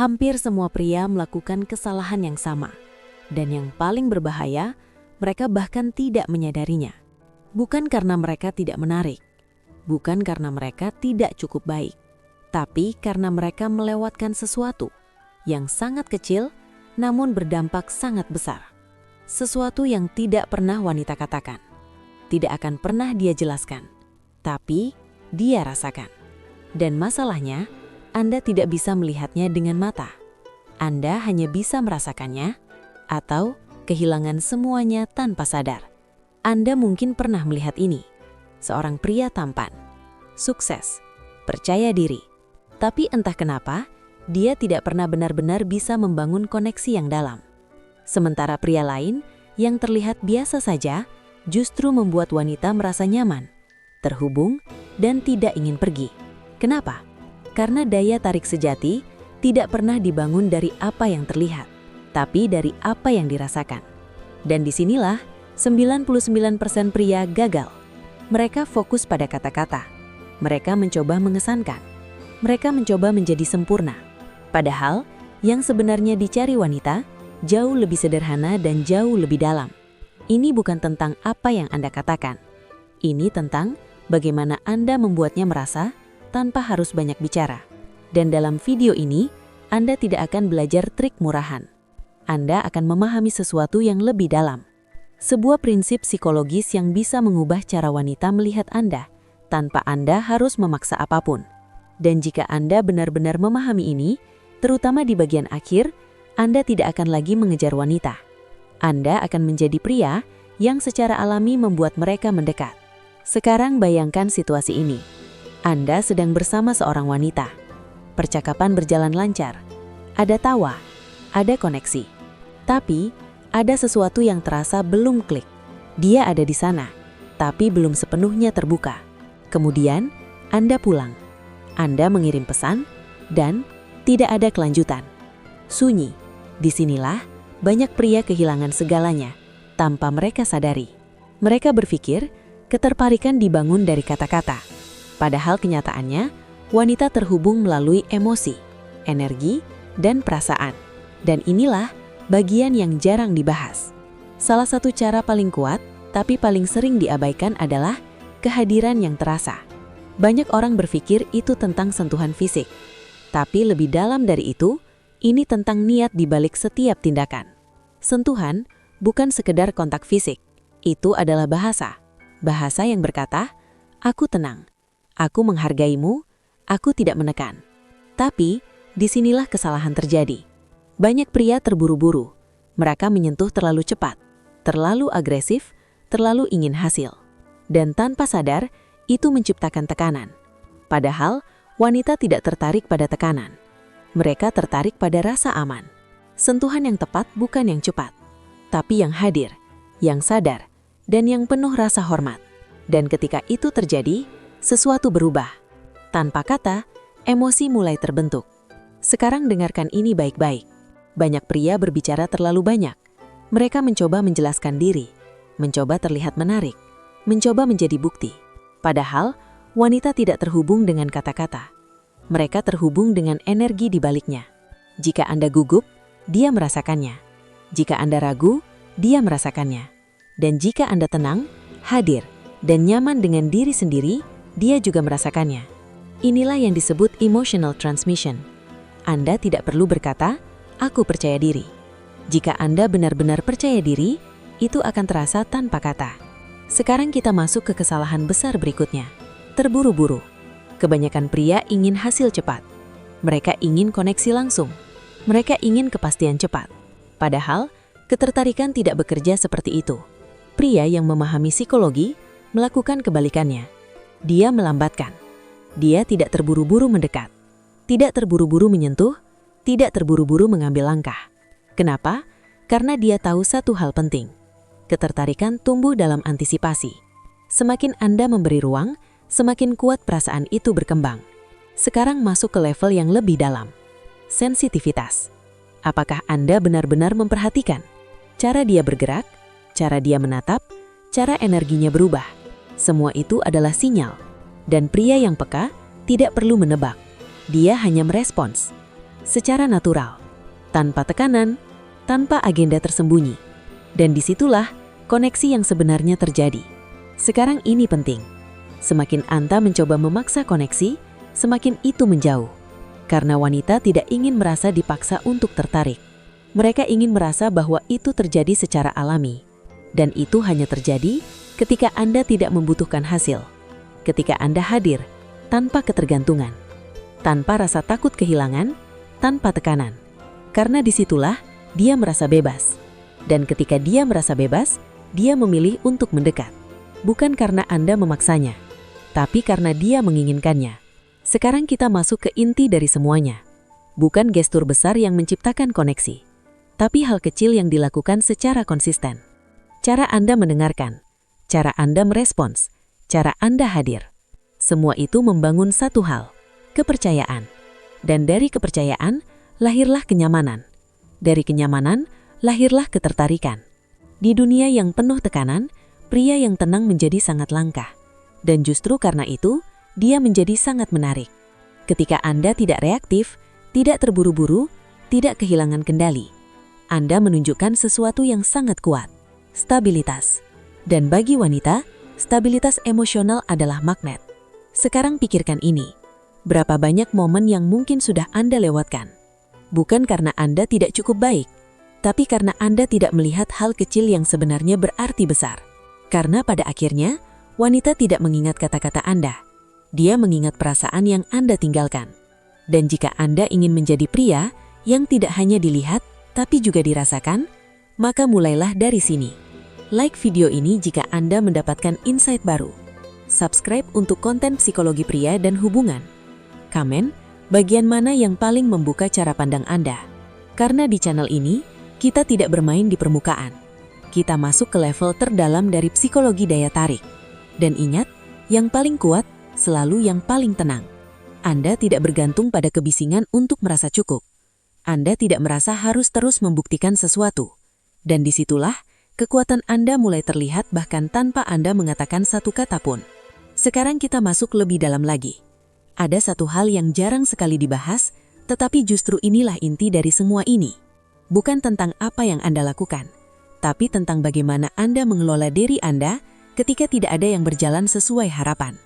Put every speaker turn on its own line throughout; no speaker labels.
Hampir semua pria melakukan kesalahan yang sama. Dan yang paling berbahaya, mereka bahkan tidak menyadarinya. Bukan karena mereka tidak menarik, bukan karena mereka tidak cukup baik, tapi karena mereka melewatkan sesuatu yang sangat kecil namun berdampak sangat besar. Sesuatu yang tidak pernah wanita katakan, tidak akan pernah dia jelaskan, tapi dia rasakan. Dan masalahnya, Anda tidak bisa melihatnya dengan mata. Anda hanya bisa merasakannya atau kehilangan semuanya tanpa sadar. Anda mungkin pernah melihat ini. Seorang pria tampan, sukses, percaya diri. Tapi entah kenapa, dia tidak pernah benar-benar bisa membangun koneksi yang dalam. Sementara pria lain yang terlihat biasa saja justru membuat wanita merasa nyaman, terhubung, dan tidak ingin pergi. Kenapa? Karena daya tarik sejati tidak pernah dibangun dari apa yang terlihat, tapi dari apa yang dirasakan. Dan disinilah 99% pria gagal. Mereka fokus pada kata-kata. Mereka mencoba mengesankan. Mereka mencoba menjadi sempurna. Padahal, yang sebenarnya dicari wanita jauh lebih sederhana dan jauh lebih dalam. Ini bukan tentang apa yang Anda katakan. Ini tentang bagaimana Anda membuatnya merasa tanpa harus banyak bicara. Dan dalam video ini, Anda tidak akan belajar trik murahan. Anda akan memahami sesuatu yang lebih dalam. Sebuah prinsip psikologis yang bisa mengubah cara wanita melihat Anda, tanpa Anda harus memaksa apapun. Dan jika Anda benar-benar memahami ini, terutama di bagian akhir, Anda tidak akan lagi mengejar wanita. Anda akan menjadi pria yang secara alami membuat mereka mendekat. Sekarang bayangkan situasi ini. Anda sedang bersama seorang wanita. Percakapan berjalan lancar. Ada tawa, ada koneksi. Tapi, ada sesuatu yang terasa belum klik. Dia ada di sana, tapi belum sepenuhnya terbuka. Kemudian, Anda pulang. Anda mengirim pesan, dan tidak ada kelanjutan. Sunyi. Disinilah banyak pria kehilangan segalanya, tanpa mereka sadari. Mereka berpikir, ketertarikan dibangun dari kata-kata. Padahal kenyataannya, wanita terhubung melalui emosi, energi, dan perasaan. Dan inilah bagian yang jarang dibahas. Salah satu cara paling kuat, tapi paling sering diabaikan adalah kehadiran yang terasa. Banyak orang berpikir itu tentang sentuhan fisik. Tapi lebih dalam dari itu, ini tentang niat di balik setiap tindakan. Sentuhan bukan sekedar kontak fisik. Itu adalah bahasa. Bahasa yang berkata, aku tenang. Aku menghargaimu, aku tidak menekan. Tapi, disinilah kesalahan terjadi. Banyak pria terburu-buru. Mereka menyentuh terlalu cepat, terlalu agresif, terlalu ingin hasil. Dan tanpa sadar, itu menciptakan tekanan. Padahal, wanita tidak tertarik pada tekanan. Mereka tertarik pada rasa aman. Sentuhan yang tepat bukan yang cepat, tapi yang hadir, yang sadar, dan yang penuh rasa hormat. Dan ketika itu terjadi, sesuatu berubah. Tanpa kata, emosi mulai terbentuk. Sekarang dengarkan ini baik-baik. Banyak pria berbicara terlalu banyak. Mereka mencoba menjelaskan diri, mencoba terlihat menarik, mencoba menjadi bukti. Padahal, wanita tidak terhubung dengan kata-kata. Mereka terhubung dengan energi di baliknya. Jika Anda gugup, dia merasakannya. Jika Anda ragu, dia merasakannya. Dan jika Anda tenang, hadir, dan nyaman dengan diri sendiri, dia juga merasakannya. Inilah yang disebut emotional transmission. Anda tidak perlu berkata, aku percaya diri. Jika Anda benar-benar percaya diri, itu akan terasa tanpa kata. Sekarang kita masuk ke kesalahan besar berikutnya. Terburu-buru. Kebanyakan pria ingin hasil cepat. Mereka ingin koneksi langsung. Mereka ingin kepastian cepat. Padahal, ketertarikan tidak bekerja seperti itu. Pria yang memahami psikologi melakukan kebalikannya. Dia melambatkan. Dia tidak terburu-buru mendekat. Tidak terburu-buru menyentuh. Tidak terburu-buru mengambil langkah. Kenapa? Karena dia tahu satu hal penting. Ketertarikan tumbuh dalam antisipasi. Semakin Anda memberi ruang, semakin kuat perasaan itu berkembang. Sekarang masuk ke level yang lebih dalam. Sensitivitas. Apakah Anda benar-benar memperhatikan cara dia bergerak, cara dia menatap, cara energinya berubah? Semua itu adalah sinyal. Dan pria yang peka tidak perlu menebak. Dia hanya merespons. secara natural, tanpa tekanan, tanpa agenda tersembunyi. Dan disitulah koneksi yang sebenarnya terjadi. Sekarang ini penting. Semakin Anda mencoba memaksa koneksi, semakin itu menjauh. Karena wanita tidak ingin merasa dipaksa untuk tertarik. Mereka ingin merasa bahwa itu terjadi secara alami. Dan itu hanya terjadi ketika Anda tidak membutuhkan hasil. Ketika Anda hadir, tanpa ketergantungan. Tanpa rasa takut kehilangan, tanpa tekanan. Karena disitulah dia merasa bebas. Dan ketika dia merasa bebas, dia memilih untuk mendekat. Bukan karena Anda memaksanya, tapi karena dia menginginkannya. Sekarang kita masuk ke inti dari semuanya. Bukan gestur besar yang menciptakan koneksi, tapi hal kecil yang dilakukan secara konsisten. Cara Anda mendengarkan, cara Anda merespons, cara Anda hadir. Semua itu membangun satu hal, kepercayaan. Dan dari kepercayaan, lahirlah kenyamanan. Dari kenyamanan, lahirlah ketertarikan. Di dunia yang penuh tekanan, pria yang tenang menjadi sangat langka. Dan justru karena itu, dia menjadi sangat menarik. Ketika Anda tidak reaktif, tidak terburu-buru, tidak kehilangan kendali, Anda menunjukkan sesuatu yang sangat kuat, stabilitas. Dan bagi wanita, stabilitas emosional adalah magnet. Sekarang pikirkan ini, berapa banyak momen yang mungkin sudah Anda lewatkan. Bukan karena Anda tidak cukup baik, tapi karena Anda tidak melihat hal kecil yang sebenarnya berarti besar. Karena pada akhirnya, wanita tidak mengingat kata-kata Anda. Dia mengingat perasaan yang Anda tinggalkan. Dan jika Anda ingin menjadi pria yang tidak hanya dilihat, tapi juga dirasakan, maka mulailah dari sini. Like video ini jika Anda mendapatkan insight baru. Subscribe untuk konten psikologi pria dan hubungan. Komen, bagian mana yang paling membuka cara pandang Anda. Karena di channel ini, kita tidak bermain di permukaan. Kita masuk ke level terdalam dari psikologi daya tarik. Dan ingat, yang paling kuat, selalu yang paling tenang. Anda tidak bergantung pada kebisingan untuk merasa cukup. Anda tidak merasa harus terus membuktikan sesuatu. Dan disitulah, kekuatan Anda mulai terlihat bahkan tanpa Anda mengatakan satu kata pun. Sekarang kita masuk lebih dalam lagi. Ada satu hal yang jarang sekali dibahas, tetapi justru inilah inti dari semua ini. Bukan tentang apa yang Anda lakukan, tapi tentang bagaimana Anda mengelola diri Anda ketika tidak ada yang berjalan sesuai harapan.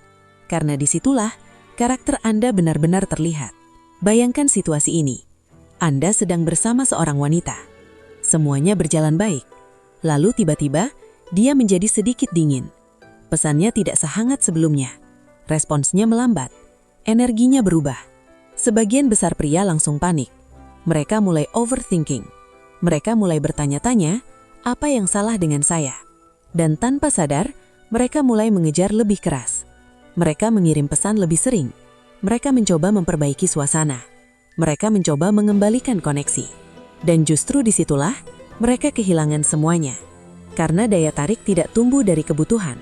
Karena disitulah, karakter Anda benar-benar terlihat. Bayangkan situasi ini. Anda sedang bersama seorang wanita. Semuanya berjalan baik. Lalu tiba-tiba, dia menjadi sedikit dingin. Pesannya tidak sehangat sebelumnya. Responsnya melambat. Energinya berubah. Sebagian besar pria langsung panik. Mereka mulai overthinking. Mereka mulai bertanya-tanya, apa yang salah dengan saya? Dan tanpa sadar, mereka mulai mengejar lebih keras. Mereka mengirim pesan lebih sering. Mereka mencoba memperbaiki suasana. Mereka mencoba mengembalikan koneksi. Dan justru disitulah, mereka kehilangan semuanya. Karena daya tarik tidak tumbuh dari kebutuhan.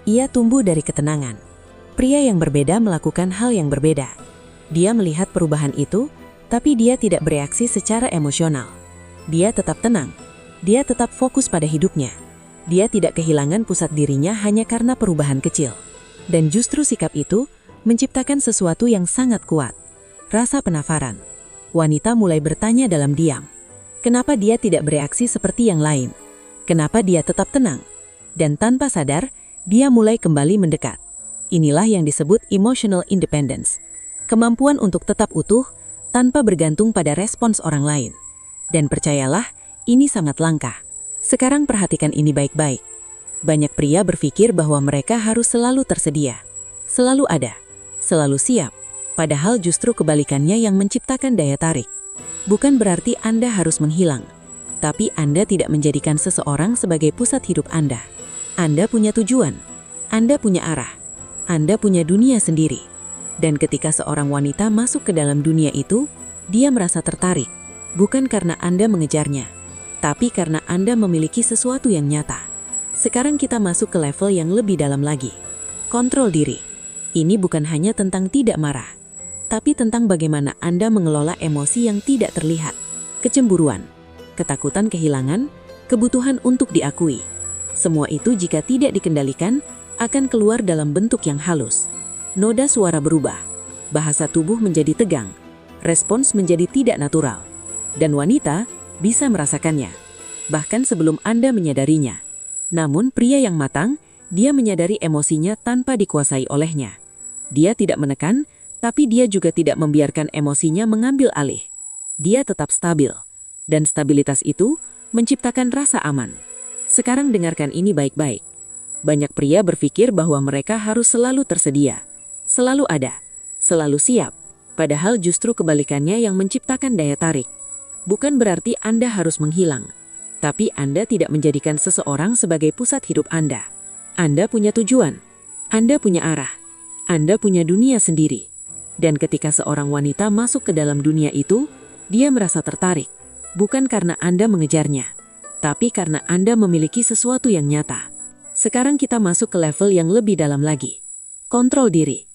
Ia tumbuh dari ketenangan. Pria yang berbeda melakukan hal yang berbeda. Dia melihat perubahan itu, tapi dia tidak bereaksi secara emosional. Dia tetap tenang. Dia tetap fokus pada hidupnya. Dia tidak kehilangan pusat dirinya hanya karena perubahan kecil. Dan justru sikap itu menciptakan sesuatu yang sangat kuat. Rasa penasaran. Wanita mulai bertanya dalam diam. Kenapa dia tidak bereaksi seperti yang lain? Kenapa dia tetap tenang? Dan tanpa sadar, dia mulai kembali mendekat. Inilah yang disebut emotional independence. Kemampuan untuk tetap utuh tanpa bergantung pada respons orang lain. Dan percayalah, ini sangat langka. Sekarang perhatikan ini baik-baik. Banyak pria berpikir bahwa mereka harus selalu tersedia, selalu ada, selalu siap. Padahal justru kebalikannya yang menciptakan daya tarik. Bukan berarti Anda harus menghilang, tapi Anda tidak menjadikan seseorang sebagai pusat hidup Anda. Anda punya tujuan, Anda punya arah, Anda punya dunia sendiri. Dan ketika seorang wanita masuk ke dalam dunia itu, dia merasa tertarik, bukan karena Anda mengejarnya, tapi karena Anda memiliki sesuatu yang nyata. Sekarang kita masuk ke level yang lebih dalam lagi. Kontrol diri. Ini bukan hanya tentang tidak marah, tapi tentang bagaimana Anda mengelola emosi yang tidak terlihat. Kecemburuan, ketakutan kehilangan, kebutuhan untuk diakui. Semua itu jika tidak dikendalikan, akan keluar dalam bentuk yang halus. Noda suara berubah. Bahasa tubuh menjadi tegang.
respons menjadi tidak natural. Dan wanita bisa merasakannya, bahkan sebelum Anda menyadarinya. Namun pria yang matang, dia menyadari emosinya tanpa dikuasai olehnya. Dia tidak menekan, tapi dia juga tidak membiarkan emosinya mengambil alih. Dia tetap stabil, dan stabilitas itu menciptakan rasa aman. Sekarang dengarkan ini baik-baik. Banyak pria berpikir bahwa mereka harus selalu tersedia, selalu ada, selalu siap. Padahal justru kebalikannya yang menciptakan daya tarik. Bukan berarti Anda harus menghilang, tapi Anda tidak menjadikan seseorang sebagai pusat hidup Anda. Anda punya tujuan, Anda punya arah, Anda punya dunia sendiri. Dan ketika seorang wanita masuk ke dalam dunia itu, dia merasa tertarik, bukan karena Anda mengejarnya, tapi karena Anda memiliki sesuatu yang nyata. Sekarang kita masuk ke level yang lebih dalam lagi. Kontrol diri.